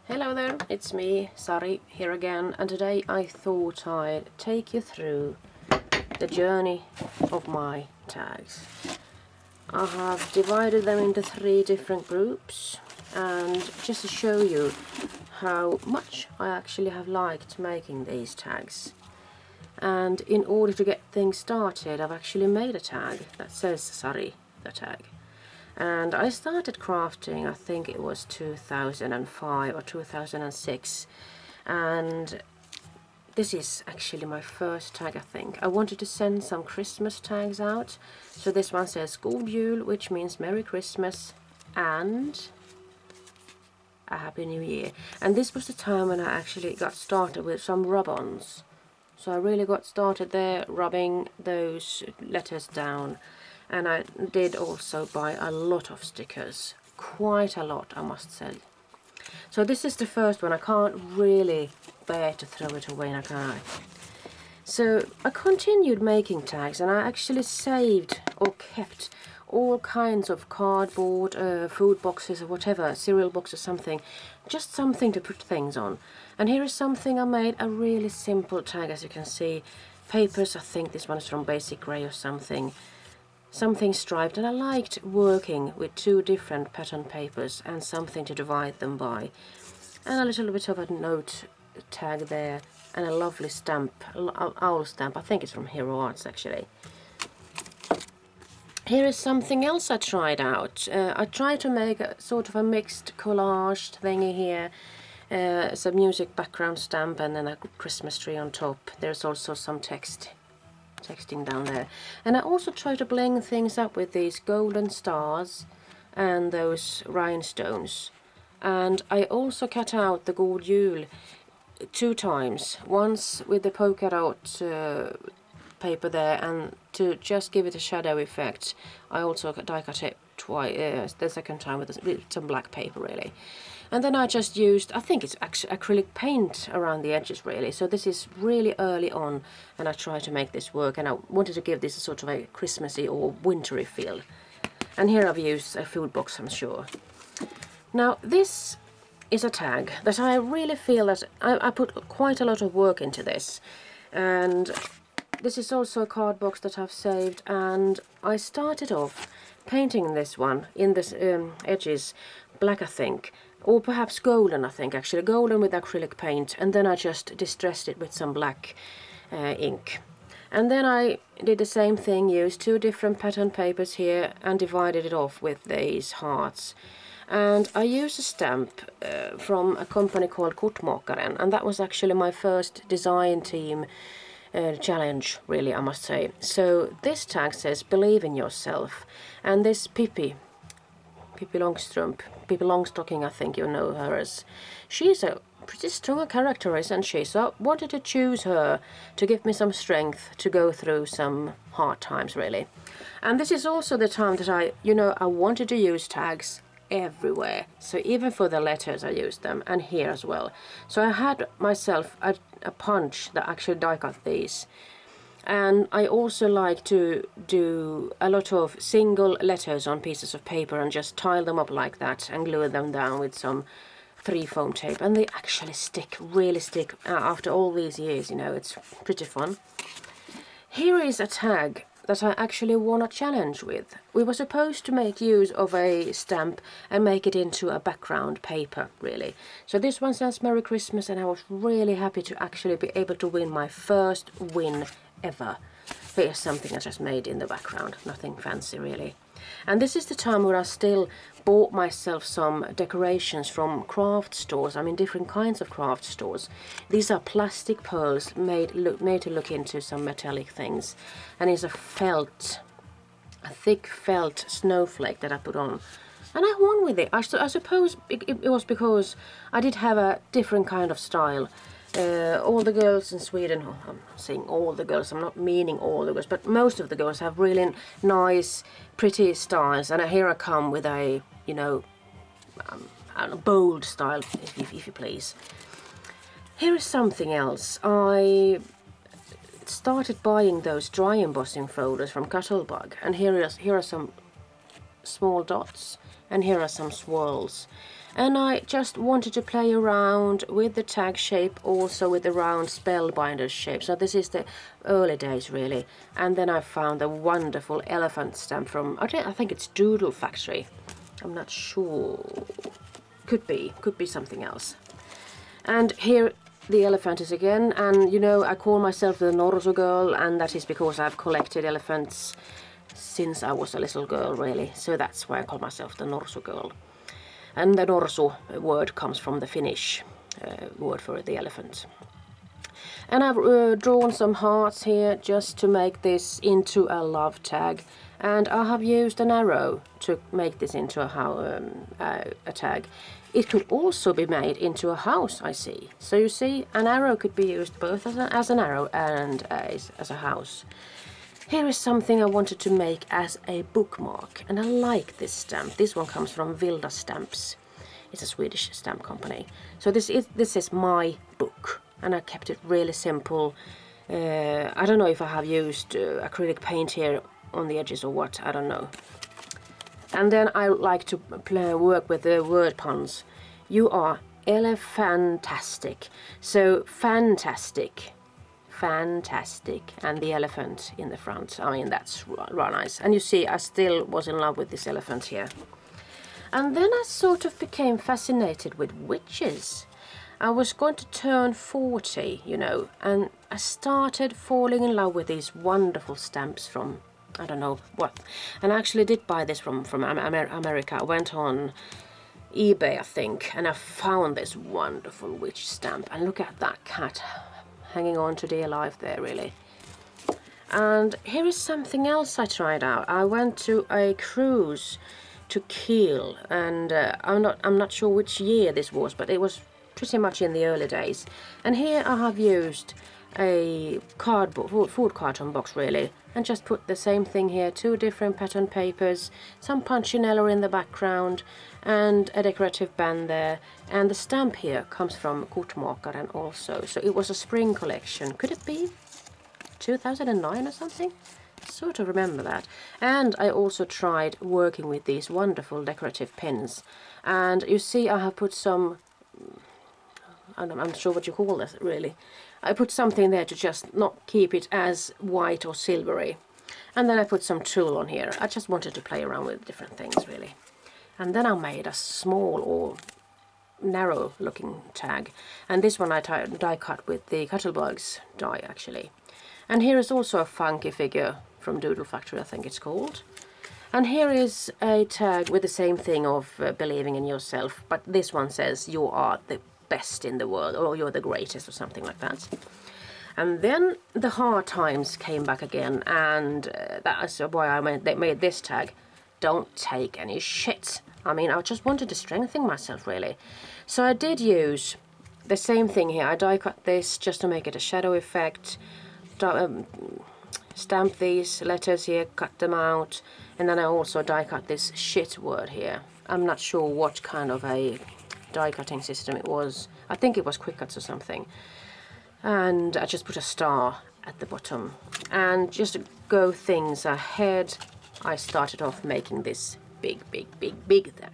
Hello there, it's me, Sari, here again, and today I thought I'd take you through the journey of my tags. I have divided them into 3 different groups, and just to show you how much I actually have liked making these tags. And in order to get things started, I've actually made a tag that says Sari, the tag. And I started crafting, I think it was 2005 or 2006, and this is actually my first tag, I think. I wanted to send some Christmas tags out, so this one says God Jul, which means Merry Christmas and a Happy New Year. And this was the time when I actually got started with some rub-ons. So I really got started there, rubbing those letters down. And I did also buy a lot of stickers, quite a lot I must say. So this is the first one. I can't really bear to throw it away now, can I? So I continued making tags, and I actually saved or kept all kinds of cardboard, food boxes or whatever, cereal boxes, something, just something to put things on. And here is something I made, a really simple tag, as you can see. Papers, I think this one is from Basic Grey or something striped, and I liked working with 2 different pattern papers and something to divide them by, and a little bit of a note tag there, and a lovely stamp, owl stamp. I think it's from Hero Arts actually. Here is something else I tried out. I tried to make a sort of a mixed collage thingy here. It's a music background stamp and then a Christmas tree on top. There's also some texting down there, and I also try to bling things up with these golden stars and those rhinestones. And I also cut out the God Jul 2 times, once with the polka dot paper there, and to just give it a shadow effect I also die cut it twice, the second time with some black paper really. And then I just used, I think it's acrylic paint around the edges really. So this is really early on, and I tried to make this work, and I wanted to give this a sort of a Christmassy or wintry feel. And here I've used a food box, I'm sure. Now this is a tag that I really feel that I put quite a lot of work into this. And this is also a card box that I've saved, and I started off painting this one in this edges black, I think, or perhaps golden, I think actually, golden with acrylic paint, and then I just distressed it with some black ink. And then I did the same thing, used 2 different pattern papers here and divided it off with these hearts. And I used a stamp from a company called Kortmakaren, and that was actually my first design team challenge really, I must say. So this tag says believe in yourself, and this Pippi Longstocking, I think you know her as. She's a pretty strong character, isn't she? So I wanted to choose her to give me some strength to go through some hard times really. And this is also the time that I wanted to use tags everywhere. So even for the letters I used them, and here as well. So I had myself a punch that actually die cut these. And I also like to do a lot of single letters on pieces of paper and just tile them up like that and glue them down with some 3 foam tape, and they actually really stick after all these years, it's pretty fun. Here is a tag that I actually won a challenge with. We were supposed to make use of a stamp and make it into a background paper really. So this one says Merry Christmas, and I was really happy to actually be able to win my first win ever. Here's something I just made in the background, nothing fancy really. And this is the time where I still bought myself some decorations from craft stores. I mean, different kinds of craft stores. These are plastic pearls made to look into some metallic things, and it's a thick felt snowflake that I put on. And I won with it. I suppose it was because I did have a different kind of style. All the girls in Sweden, I'm saying all the girls, I'm not meaning all the girls, but most of the girls have really nice, pretty styles. And here I come with a, a bold style, if you please. Here is something else. I started buying those dry embossing folders from Cuttlebug, and here are some small dots, and here are some swirls. And I just wanted to play around with the tag shape, also with the round spellbinder shape. So this is the early days really. And then I found a wonderful elephant stamp from, I think it's Doodle Factory. I'm not sure. Could be something else. And here the elephant is again, and you know, I call myself the Norsu girl, and that is because I've collected elephants since I was a little girl really. So that's why I call myself the Norsu girl. And the Norsu word comes from the Finnish word for the elephant. And I've drawn some hearts here just to make this into a love tag. And I have used an arrow to make this into a tag. It could also be made into a house, I see. So you see, an arrow could be used both as an arrow and as a house. Here is something I wanted to make as a bookmark, and I like this stamp. This one comes from Vilda Stamps. It's a Swedish stamp company. So this is my book, and I kept it really simple. I don't know if I have used acrylic paint here on the edges or what, I don't know. And then I like to work with the word puns. You are elephantastic. So fantastic, and the elephant in the front. I mean, that's rather nice. And you see, I still was in love with this elephant here. And then I sort of became fascinated with witches. I was going to turn 40, you know, and I started falling in love with these wonderful stamps from I don't know what. And I actually did buy this from America. I went on eBay, I think, and I found this wonderful witch stamp. And look at that cat hanging on to dear life there, really. And here is something else I tried out. I went to a cruise to Kiel, and I'm not sure which year this was, but it was pretty much in the early days. And here I have used a cardboard, food carton box really, and just put the same thing here, 2 different pattern papers, some punchinello in the background, and a decorative band there. And the stamp here comes from Kortmakaren also, so it was a spring collection. Could it be 2009 or something? Sort of remember that. And I also tried working with these wonderful decorative pins, and you see I have put some, I'm not sure what you call this really. I put something there to just not keep it as white or silvery. And then I put some tulle on here. I just wanted to play around with different things really. And then I made a small or narrow looking tag. And this one I die cut with the Cuttlebug's die actually. And here is also a funky figure from Doodle Factory, I think it's called. And here is a tag with the same thing of believing in yourself. But this one says you are the best in the world, or you're the greatest, or something like that. And then the hard times came back again, and that's why I made this tag. Don't take any shit. I mean, I just wanted to strengthen myself really. So I did use the same thing here. I die cut this just to make it a shadow effect. Stamp these letters here, cut them out, and then I also die cut this shit word here. I'm not sure what kind of a die cutting system it was. I think it was Quick Cuts or something. And I just put a star at the bottom. And just to go things ahead, I started off making this big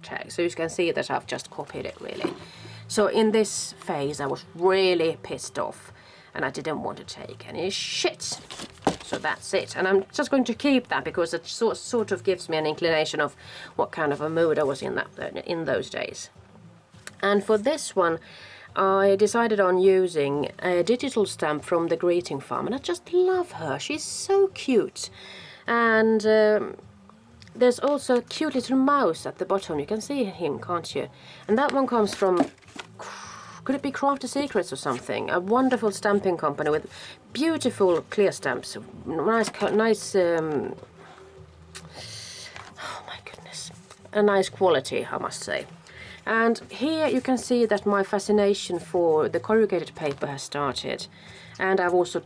tag. So you can see that I've just copied it really. So in this phase I was really pissed off, and I didn't want to take any shit. So that's it. And I'm just going to keep that because it sort of gives me an inclination of what kind of a mood I was in those days. And for this one, I decided on using a digital stamp from the Greeting Farm, and I just love her. She's so cute. And there's also a cute little mouse at the bottom. You can see him, can't you? And that one comes from, could it be Crafty Secrets or something? A wonderful stamping company with beautiful clear stamps. Nice, oh my goodness, a nice quality, I must say. And here you can see that my fascination for the corrugated paper has started, and I've also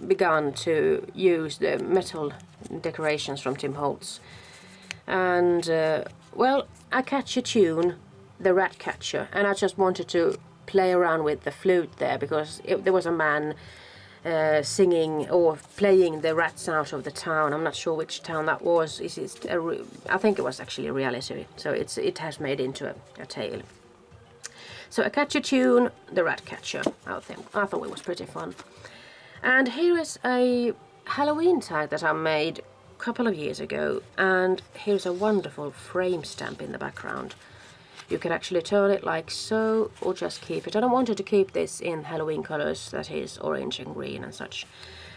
begun to use the metal decorations from Tim Holtz. And well, I catch a tune, the Rat Catcher, and I just wanted to play around with the flute there because there was a man singing or playing the rats out of the town. I'm not sure which town that was. I think it was actually a reality, so it has made into a tale. So a catchy tune, The Rat Catcher. I thought it was pretty fun. And here is a Halloween tag that I made a couple of years ago, and here's a wonderful frame stamp in the background. You can actually turn it like so, or just keep it. I don't wanted to keep this in Halloween colors, that is orange and green and such.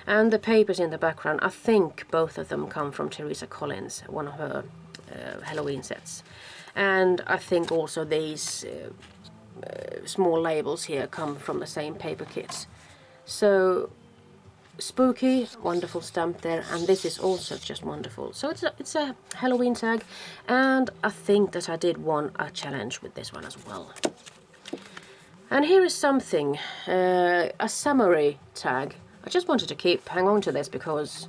And the papers in the background, I think both of them come from Teresa Collins, one of her Halloween sets. And I think also these small labels here come from the same paper kits. So spooky, wonderful stamp there, and this is also just wonderful. So it's a Halloween tag, and I think that I did won a challenge with this one as well. And here is something, a summary tag. I just wanted to hang on to this because,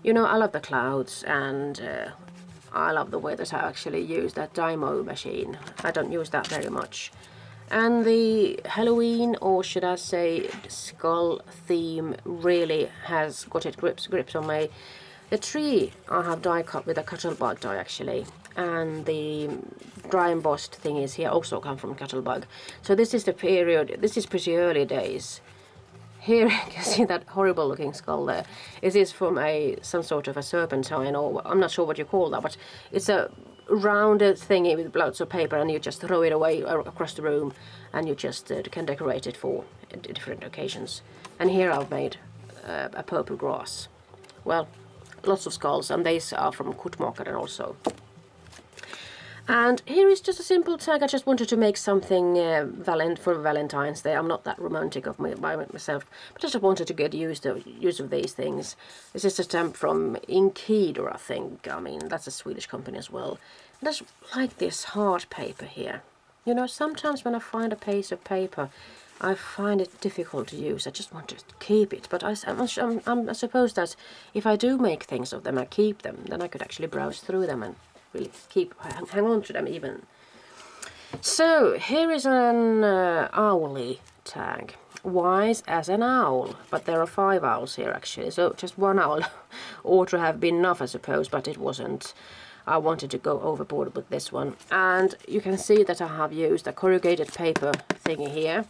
you know, I love the clouds, and I love the way that I actually use that Dymo machine. I don't use that very much. And the Halloween, or should I say skull theme, really has got its grips on me. The tree I have die cut with a Cuttlebug die actually, and the dry embossed thing is here also come from Cuttlebug. So this is the period, this is pretty early days. Here you can see that horrible looking skull there. It is from some sort of a serpentine, or I'm not sure what you call that, but it's a rounded thingy with lots of paper, and you just throw it away across the room, and you just can decorate it for different occasions. And here I've made a purple grass. Well, lots of skulls, and these are from Kuttmakaren also. And here is just a simple tag. I just wanted to make something for Valentine's Day. I'm not that romantic by myself, but I just wanted to get use of these things. This is a stamp from Inkido, I think. I mean, that's a Swedish company as well. And I just like this hard paper here. You know, sometimes when I find a piece of paper, I find it difficult to use. I just want to keep it. But I suppose that if I do make things of them, I keep them, then I could actually browse through them and really hang on to them even. So here is an owly tag. Wise as an owl, but there are 5 owls here actually, so just one owl ought to have been enough, I suppose, but it wasn't. I wanted to go overboard with this one, and you can see that I have used a corrugated paper thingy here,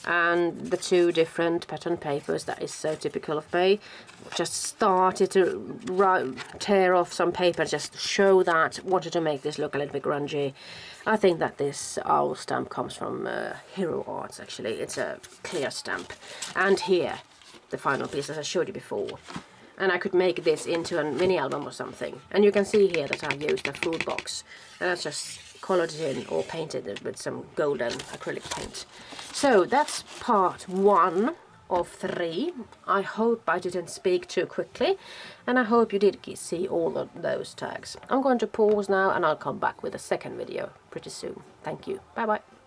and the 2 different pattern papers that is so typical of me. Just started to tear off some paper just to show that, wanted to make this look a little bit grungy. I think that this owl stamp comes from Hero Arts actually. It's a clear stamp. And here, the final piece as I showed you before. And I could make this into a mini album or something. And you can see here that I've used a food box, and that's just colored it in or painted it with some golden acrylic paint. So that's part 1 of 3. I hope I didn't speak too quickly, and I hope you did see all of those tags. I'm going to pause now, and I'll come back with a second video pretty soon. Thank you. Bye bye.